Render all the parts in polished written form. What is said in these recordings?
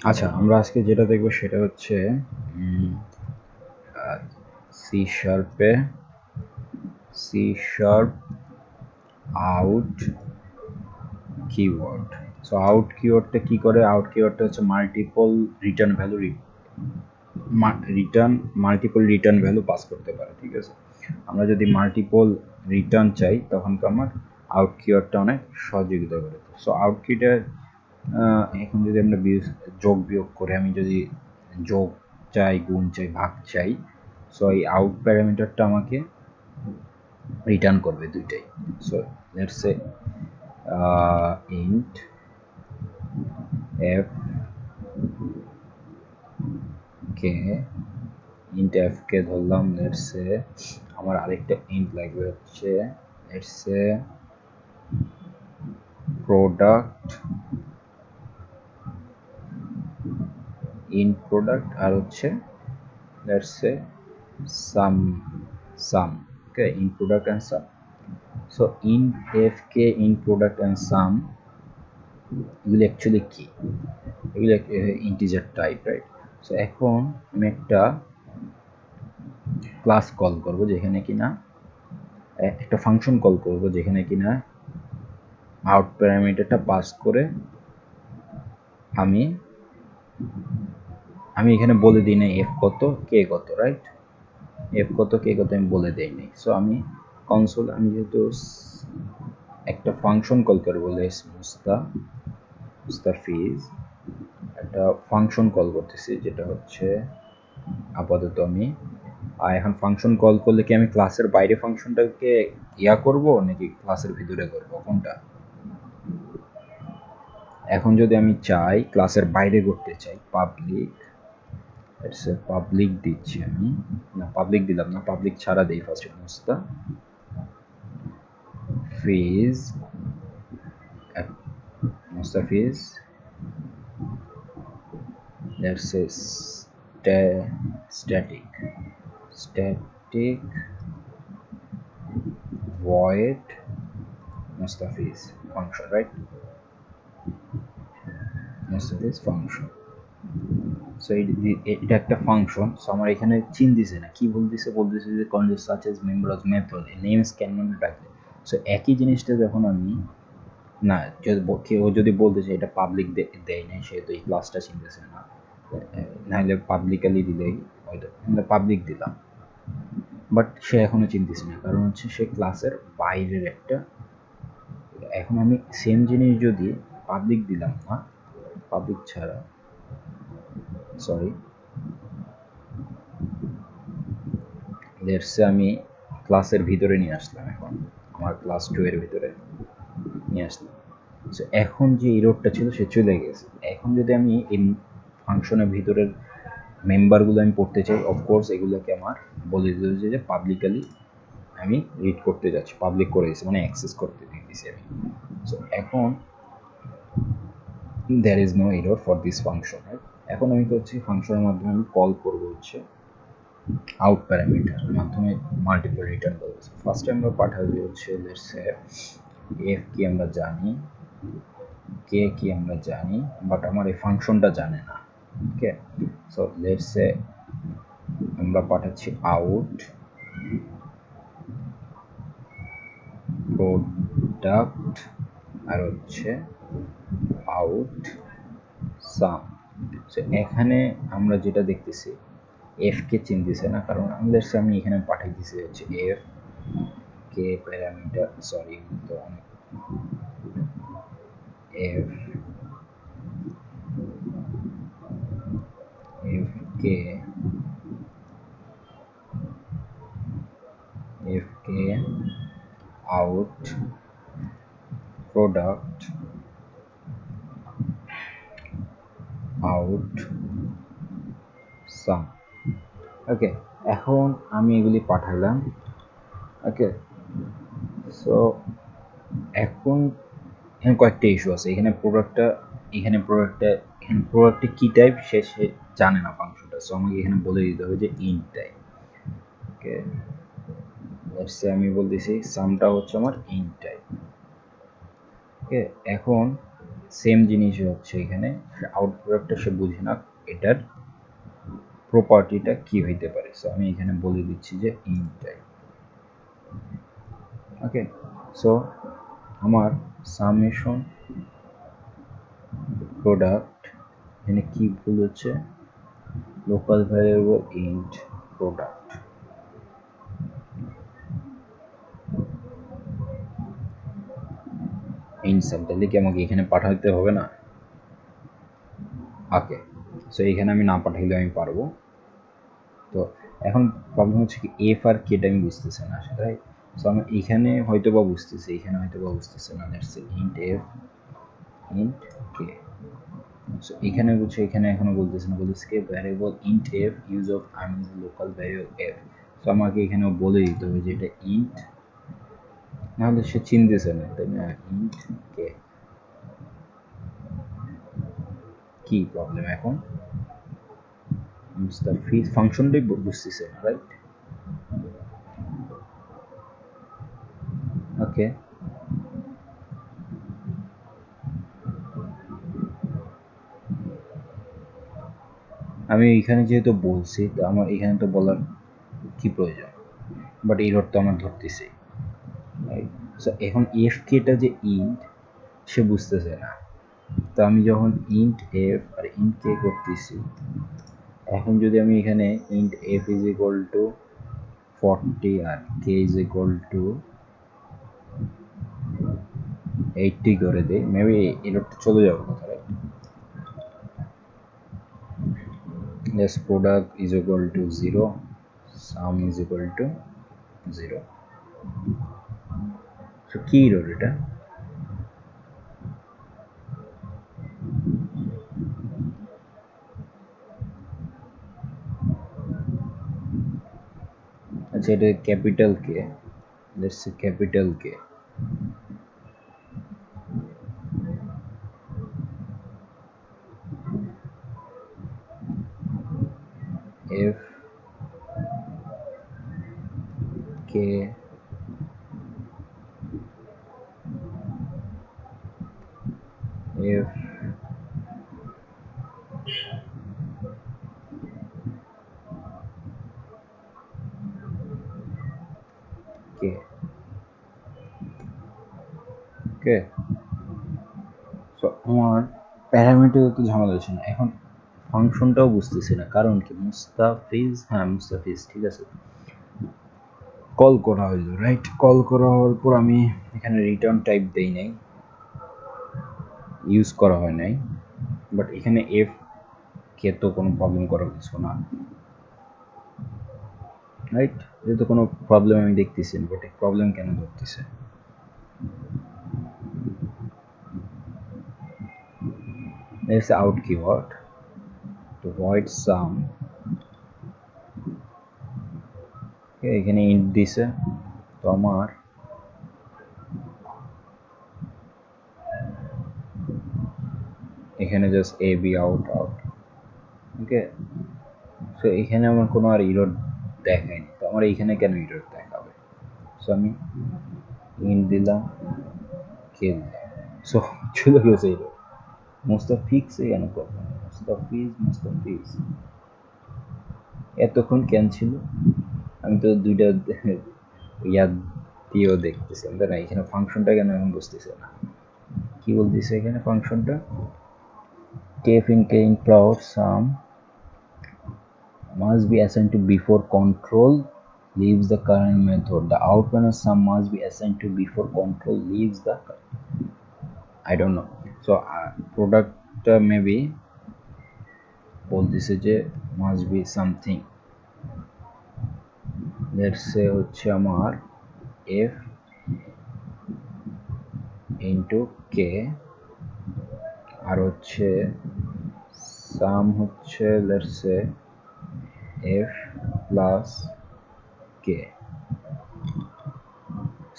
আচ্ছা, আমরা আজকে যেটা দেখব সেটা হচ্ছে সি শার্পে C sharp out keyword. So out কিওয়ার্ডটা কি করে? আউট কিওয়ার্ডটা হচ্ছে multiple return value return value pass করতে পারে। ঠিক আছে, আমরা যদি মাল্টিপল রিটার্ন চাই তখন তো আমার আউট কিওয়ার্ডটা অনেক সহযোগিতা করে। সো আউট কিটা এখন যদি আমরা যোগ বিয়োগ করে আমি যদি যোগ চাই, গুণ চাই, ভাগ চাই, সো এই আউট প্যারামিটারটা আমাকে রিটার্ন করবে দুইটাই। So let's say int F K int F K ধরলাম। লেটস সে আমার আরেকটা ইন্ট লাগবে হচ্ছে let's say product in product আর হচ্ছে let's say sum sum. Okay, in product and sum. So in F K in product and sum এগুলি actually কি? এগুলি ইন্টিজার টাইপ, রাইট? সো এখন আমি একটা ক্লাস কল করব যেখানে কিনা একটা ফাংশন কল করব যেখানে কিনা আউট প্যারামিটারটা পাস করে আমি এখানে বলে দিই না এফ কত কে কত, রাইট? এফ কত কে কত আমি বলে দেই নাই। সো আমি কনসোল আমি যেহেতু একটা ফাংশন কল করবো মুস্তাফিজ একটা ফাংশন কল করতেছি যেটা হচ্ছে আপাতত আমি এখন ফাংশন কল করলে কি আমি ক্লাসের বাইরে ফাংশনটাকে করব নাকি ক্লাসের ভিতরে করব, কোনটা? এখন যদি আমি চাই ক্লাসের বাইরে করতে চাই, পাবলিক দিচ্ছি আমি, না পাবলিক দিলাম না, পাবলিক ছাড়া দেই first. Mustafiz let's say static void Mustafiz function, right? Mustafiz function. So এটা একটা ফাংশন। সো আমার এখানে চিন দিছে না, কি বলতেছে যে condition such as member of method names can not রাখলে। সো একই জিনিসটা যখন আমি না কেউ যদি বলতে চাই এটা পাবলিক দেয় নাই, সে তো এই ক্লাসটা চিনতেছে না, নাহলে পাবলিকালি দিলেই হয়তো আমরা পাবলিক দিলাম, বাট সে এখনো চিনতেছে না, কারণ হচ্ছে সে ক্লাসের বাইরের একটা। এখন আমি সেম জিনিস যদি পাবলিক দিলাম না, পাবলিক ছাড়া, সরি লেটসে আমি ক্লাসের ভিতরে নিয়ে আসলাম, এখন আমার ক্লাস 2 এর ভিতরে নিয়ে আসলাম। সো এখন যে এররটা ছিল সে চলে গেছে। এখন যদি আমি এই ফাংশনের ভিতরের মেম্বারগুলো আমি পড়তে চাই, অফকোর্স এগুলোকে আমার বলে দিতে হচ্ছে যে পাবলিকালি আমি রিড করতে যাচ্ছি, পাবলিক করে দিচ্ছি মানে অ্যাক্সেস করতে দিতেছি আমি। সো এখন there is no error for this function, right? এখন আমি করছি ফাংশনের মাধ্যমে আমি কল করব হচ্ছে আউট প্যারামিটার মাধ্যমে মাল্টিপল রিটার্ন করব। ফার্স্টে আমরা পাঠাবো হচ্ছে লেটস সে এফ কি আমরা জানি, কে কি আমরা জানি, বাট আমার এই ফাংশনটা জানে না। ওকে, সো লেটস সে আমরা পাঠাচ্ছি আউট প্রোডাক্ট আর হচ্ছে আউট সাম। সো এখানে আমরা যেটা দেখতেছি এফ কে চিনতেছে না, কারণ আমি এখানে পাঠিয়ে দিছি হচ্ছে এফ কে প্যারামিটার, সরি তো এফ কে আউট প্রোডাক্ট আউট সাম। ওকে, এখন আমি এগুলি পাঠালাম। ওকে, সো এখন এখানে কয়েকটা ইস্যু আছে। এখানে প্রোডাক্টটা কি টাইপ সে জানে না ফাংশনটা, সো আমাকে এখানে বলে দিতে হবে যে ইন্ট টাইপ। ওকে, আমি বলতেছি সামটা হচ্ছে আমার ইন্ট টাইপ। ওকে, এখন সেম জিনিসই হচ্ছে এখানে, আউট প্রোডাক্টটা সে বুঝে না এটার প্রপার্টিটা কি হইতে পারে। সো আমি এখানে বলে দিচ্ছি যে ইন্ট টাইপ। ওকে, সো আমার সামেশন প্রোডাক্ট এখানে কি ভুল হচ্ছে, লোকাল ভ্যারিয়েবল ইন্ট প্রোডাক্ট। ইনসাম তাহলে কি আমাকে এখানে পাঠাতে হবে না? ওকে, সো এখানে আমি না পাঠাইলে আমি পারবো। তো এখন প্রবলেম হচ্ছে কি এফ আর কেটা আমি বুঝতেছি না, রাইট? সো আমি এখানে হয়তো বা বুঝতেছি, এখানে হয়তো বা বুঝতেছি না। That's int F int K. So এখানে বুঝছে, এখানে এখনো বলতেছে না, বলতেছে কি variable int F use of arm is local variable F. So আমাকে এখানে বলে দিতে হবে যে এটা ইন্ট, নাহলে সে চিনতেছে না, তাই না? ইন্ট কে কি প্রবলেম এখন? মুস্তাফিজ ফাংশনটাই বুঝতেছে না, রাইট? ওকে, আমি এখানে যেহেতু বলছি তো আমার এখানে তো বলার কি প্রয়োজন, বাট এরর তো আমার ধরতেছে, রাইট? সো এখন এফ কেটা যে ইন্ট সে বুঝতেছে না। তো আমি যখন ইন্ট এফ আর ইন্ট কে করতেছি, এখন যদি আমি এখানে int F is equal to 40 আর কে ইজ ইকুয়াল টু 80 করে দেই, মেবি এররটা চলে যাবে কথা, right? Yes, product is equal to 0, sum is equal to 0. So কি এরর এটা? আচ্ছা, এটা capital K, let's say capital K, F K F K. Okay, so আমার প্যারামিটার তো ঝামেলা হচ্ছে না, এখন ফাংশনটাও বুঝতেছি না, কারণ কি মুস্তাফিজ, হ্যাঁ মুস্তাফিজ ঠিক আছে, কল করা হইলো, রাইট? কল করা হওয়ার পর আমি এখানে রিটার্ন টাইপ দেই নাই, ইউজ করা হয় নাই, বাট এখানে এফ কে তো কোনো প্রবলেম করার কিছু না, রাইট? যেহেতু কোনো প্রবলেম আমি দেখতেছি না, বাট প্রবলেম কেন ধরতেছে? There's out keyword to void sum, এখানে ইন্ট দিছে, তো আমার এখানে just A be out out. Okay, so এখানে আমার কোনো আর ইরর দেখায়নি, তো আমার এইখানে কেন ইরর দেখাবে? সো আমি ইন্ট দিলাম, কে দিলাম, সো চলে গেছে ইরর। মুস্তাফিজ কেন প্রবলেম? মুস্তাফিজ এতক্ষণ কেন ছিল? আমি তো দুইটা ইয়াদ দিয়েও দেখতেছি, না এখানে ফাংশনটা কেন এখন বুঝতেছে না, কি বলতেছে এখানে ফাংশনটা? kf in k in cloud sum must be assigned to before control leaves the current method. The output of sum must be assigned to before control leaves the, I don't know. So product maybe বলতেছে যে must be something, let's say হচ্ছে আমার f into k আর হচ্ছে sum হচ্ছে let's say f plus k.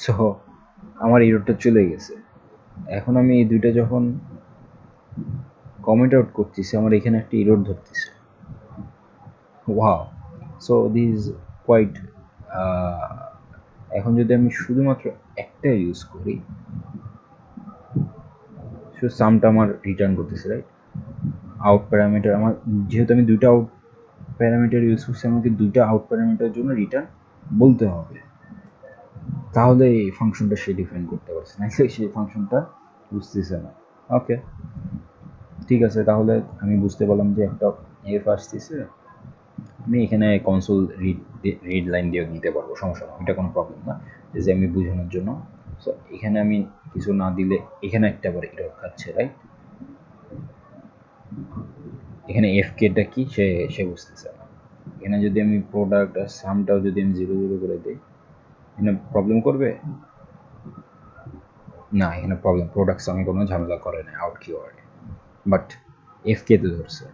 So আমার ইরোরটা চলে গেছে। এখন আমি এই দুইটা যখন কমেন্ট আউট করতেছি, আমার এখানে একটা ইরোর ধরতেছে। ওয়াও, সো দিস কোয়াইট, এখন যদি আমি শুধুমাত্র একটা ইউজ করি, সো সামটা আমার রিটার্ন করতেছে, রাইট? আউট প্যারামিটার আমার, যেহেতু আমি দুইটা আউট প্যারামিটার ইউজ করছি, আমাকে দুইটা আউট প্যারামিটারের জন্য রিটার্ন বলতে হবে, তাহলে এই ফাংশনটা সে ডিফাইন করতে পারছে না, সেই ফাংশনটা বুঝতেছে না। ওকে, ঠিক আছে, তাহলে আমি বুঝতে পারলাম যে একটা এফ আসতেছে, আমি এখানে কনসোল রিড লাইন দিয়েও দিতে পারবো, সমস্যা না, এটা কোনো প্রবলেম না, যে আমি বোঝানোর জন্য। সো এখানে আমি কিছু না দিলে এখানে একটা বার এরর খাচ্ছে, রাইট? এখানে এফ কেটা কি সে বুঝতেছে না। এখানে যদি আমি প্রোডাক্ট আর সামটাও যদি আমি 0 0 করে দিই, এখানে প্রবলেম করবে না, এখানে প্রবলেম, প্রোডাক্ট সামে কোনো ঝামেলা করে না আউট কিওয়ার্ডে, বাট এফ কে তে ধরছে।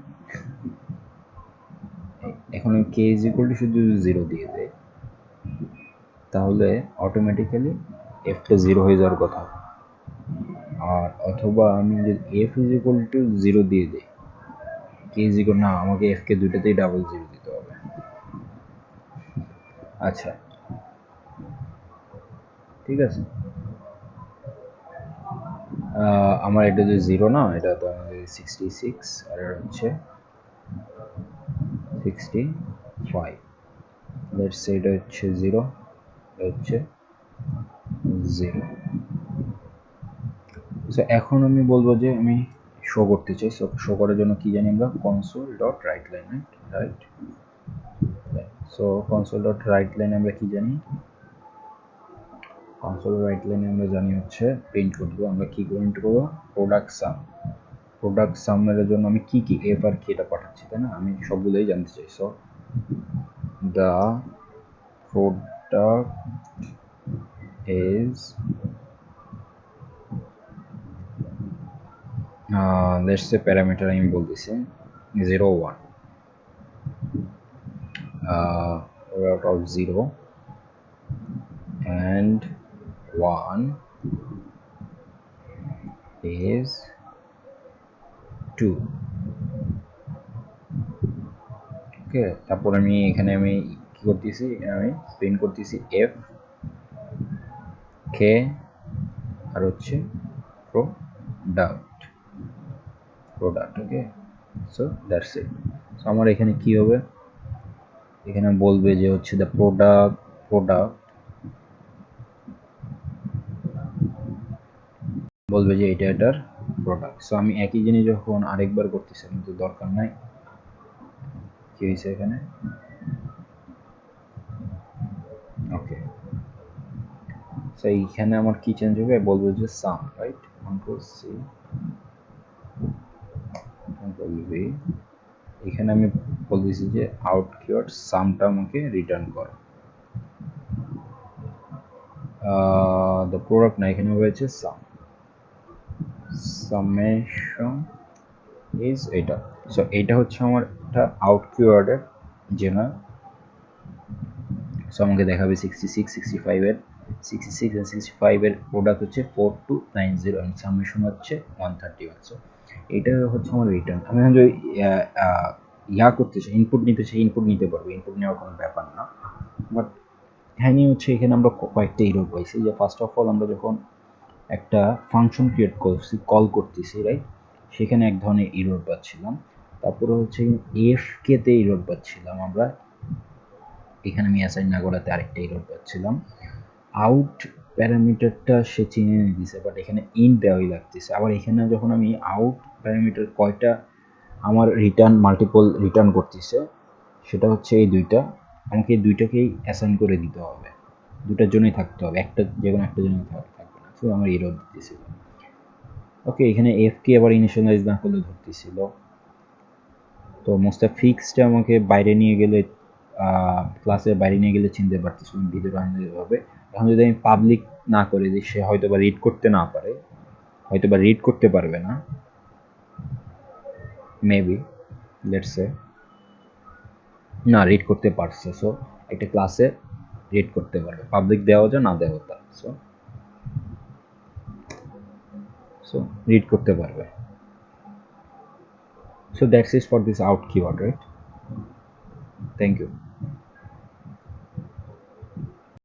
এখন আমি কে ইজ ইকুয়াল টু শুধু 0 দিয়ে দেয়, তাহলে অটোমেটিক্যালি এফটা 0 হয়ে যাওয়ার কথা। আর অথবা আমি যদি এফ ইজ ইকুয়াল টু 0 দিয়ে দিই, কে ইজ ইকুয়াল, না, আমাকে এফ কে দুইটাতেই ডাবল 0 দিতে হবে। আচ্ছা, ঠিক আছে, আমার এটা যে 0 না, এটা তো আমাদের 66 আর এটা হচ্ছে 65, লেটস সে এটা হচ্ছে 0, এটা হচ্ছে 0। সো এখন আমি বলবো যে আমি শো করতে চাই, সো শো করার জন্য কি জানি আমরা, console dot right line, right? So console dot right line আমরা কি জানি, কনসোল রাইট লাইনে আমরা জানি হচ্ছে প্রিন্ট করবো, আমরা কি প্রিন্ট করবো, প্রোডাক্ট সাম। প্রোডাক্ট সামের জন্য আমি কি কি এফ আর কি এটা পাঠাচ্ছি, তাই না? আমি সবগুলোই জানতে চাই। So the product is let's say parameter আমি বলতেছি 0 1, out of 0 and 1 is 2। ওকে, তারপর আমি এখানে আমি কি করতেছি, আমি প্রিন্ট করতেছি এফ কে আর হচ্ছে product, okay. So that's it. So আমার এখানে কি হবে, এখানে বলবে যে হচ্ছে দ্য প্রোডাক্ট বলবে যে এটা এটার প্রোডাক্ট। সো আমি একই জিনিস যখন আরেকবার করতেছি, কিন্তু দরকার নাই, কি হয়েছে এখানে, ওকে। সো এইখানে আমার কি চেঞ্জ হবে, বলবো যে sum, right? Control C, control V, এখানে আমি বলতেছি যে আউট কিওয়ার্ড সামটা আমাকে রিটার্ন করো। দ্য প্রোডাক্ট না, এখানে হয়েছে সাম, সামেশন ইজ এটা। সো এটা হচ্ছে আমার একটা আউট কিওয়ার্ডের জেনারেল। সো আমাকে দেখাবে 66 65 এর 66 আর 65 এর প্রোডাক্ট হচ্ছে 4290 এন্ড সামেশন হচ্ছে 131। সো এটা হচ্ছে আমার রিটার্ন। আমি যদি ইয়া করতে চাই, ইনপুট নিতে চাই, ইনপুট নিতে পারবো, ইনপুট নেওয়ার কোনো ব্যাপার না। বাট হ্যাঁ, হচ্ছে এখানে আমরা কয়েকটা এরর পাইছি। যে ফার্স্ট অফ অল আমরা যখন একটা ফাংশন ক্রিয়েট করছি, কল করতেছি, রাইট? সেখানে এক ধরনের এরর পাচ্ছিলাম। তারপরে হচ্ছে এফ কে তে এরর পাচ্ছিলাম আমরা, এখানে আমি অ্যাসাইন না করাতে আরেকটা এরর পাচ্ছিলাম। আউট প্যারামিটারটা সে চিনে নিতেছে, বাট এখানে ইন দেওয়াই লাগতেছে। আবার এখানে যখন আমি আউট প্যারামিটার কয়টা আমার মাল্টিপল রিটার্ন করতেছে, সেটা হচ্ছে এই দুইটা, আমাকে এই দুইটাকেই অ্যাসাইন করে দিতে হবে, দুটার জন্যই থাকতে হবে, একটা যে কোনো একটা জন্য থাকবে না। সো আমার এরর দিতেছিল। ওকে, এখানে এফ কে আবার ইনিশিয়ালাইজ না করলে ধরতেছিল। তো মোস্টটা ফিক্সড আমাকে বাইরে নিয়ে গেলে, ক্লাসের বাইরে নিয়ে গেলে চিনতে পারতেছিলাম, ভিতরে আনতে হবে। এখন যদি আমি পাবলিক না করে দিই, সে হয়তো বা রিড করতে না পারে, হয়তো বা রিড করতে পারবে না, মেবি, লেটস সে, না, রিড করতে পারছে। সো একটা ক্লাসে রিড করতে পারবে, পাবলিক দেওয়া যায় না দেওয়া তা। সো রিড করতে পারবে। So that's it for this out keyword, right? Thank you.